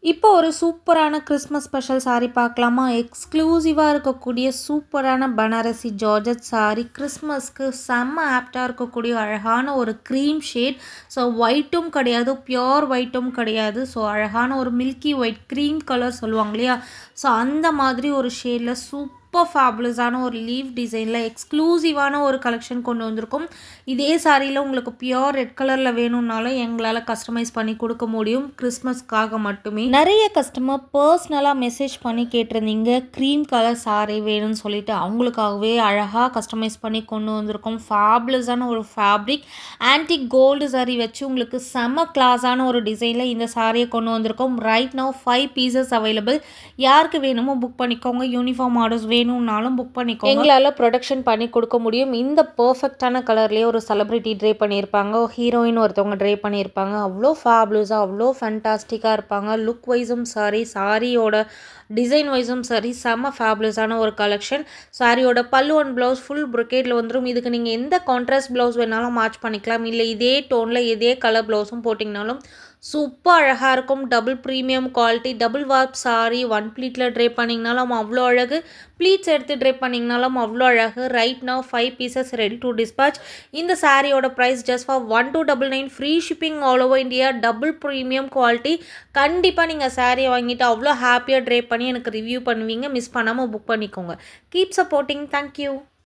இப்போ ஒரு சூப்பரான கிறிஸ்மஸ் ஸ்பெஷல் சாரீ பார்க்கலாமா? எக்ஸ்க்ளூசிவாக இருக்கக்கூடிய சூப்பரான பனாரசி ஜார்ஜட் சாரீ. கிறிஸ்மஸ்க்கு செம்ம ஆப்டாக இருக்கக்கூடிய அழகான ஒரு க்ரீம் ஷேட். ஸோ ஒயிட்டும் கிடையாது, பியோர் ஒயிட்டும் கிடையாது. ஸோ அழகான ஒரு மில்கி ஒயிட் க்ரீம் கலர் சொல்லுவாங்க இல்லையா? ஸோ அந்த மாதிரி ஒரு ஷேடில் சூப்பர் ஃபேபுலஸான ஒரு லீவ் டிசைனில் எக்ஸ்க்ளூசிவான ஒரு கலெக்ஷன் கொண்டு வந்திருக்கும். இதே சாரியில் உங்களுக்கு பியோர் ரெட் கலரில் வேணும்னாலும் எங்களால் கஸ்டமைஸ் பண்ணி கொடுக்க முடியும், கிறிஸ்மஸ்க்காக மட்டுமே. நிறைய கஸ்டமர் பர்சனலாக மெசேஜ் பண்ணி கேட்டிருந்தீங்க க்ரீம் கலர் சாரீ வேணும்னு சொல்லிட்டு. அவங்களுக்காகவே அழகாக கஸ்டமைஸ் பண்ணி கொண்டு வந்திருக்கோம். ஃபேபுலஸான ஒரு ஃபேப்ரிக் ஆன்டிக் கோல்டு சாரீ வச்சு உங்களுக்கு செம்ம கிளாஸான ஒரு டிசைனில் இந்த சாரியை கொண்டு வந்திருக்கோம். Right now 5 pieces available. யாருக்கு வேணுமோ புக் பண்ணிக்கோங்க. யூனிஃபார்ம் ஆர்டர்ஸ் வேணும்னாலும் புக் பண்ணிக்கோங்க. எங்களால் ப்ரொடக்ஷன் பண்ணி கொடுக்க முடியும். இந்த பர்ஃபெக்டான கலர்லேயே ஒரு செலிப்ரிட்டி ட்ரே பண்ணியிருப்பாங்க, ஹீரோயின் ஒருத்தவங்க ட்ரே பண்ணியிருப்பாங்க. அவ்வளோ ஃபேபுலஸாக அவ்வளோ ஃபேண்டாஸ்டிக்காக இருப்பாங்க. லுக் வைஸும் சாரி, சாரியோட டிசைன் வைஸும் சரி, செம்ம ஃபேபுலஸான ஒரு கலெக்ஷன். சாரியோட பல்லு அண்ட் ப்ளவுஸ் ஃபுல் ப்ரொக்கேட்டில் வந்துடும். இதுக்கு நீங்கள் எந்த கான்ட்ராஸ்ட் ப்ளவுஸ் வேணாலும் மேட்ச் பண்ணிக்கலாம். இல்லை இதே டோனில் இதே கலர் ப்ளவுஸும் போட்டிங்கனாலும் சூப்பர் அழகாக இருக்கும். Double premium quality, double warp sari. One ப்ளீட்டில் ட்ரே பண்ணிங்கனாலும் அவ்வளோ அழகு, ப்ளீட்ஸ் எடுத்து ட்ரே பண்ணிங்கனாலும் அவ்வளோ அழகு. Right now 5 pieces ready to dispatch. இந்த சாரியோட price just for 1299. Free shipping all over India. Double premium quality. கண்டிப்பாக நீங்கள் சாரியை வாங்கிட்டு அவ்வளோ ஹாப்பியாக ட்ரே பண்ணி எனக்கு ரிவ்யூ பண்ணுவீங்க. மிஸ் பண்ணாமல் புக் பண்ணிக்கோங்க. Keep supporting. தேங்க்யூ.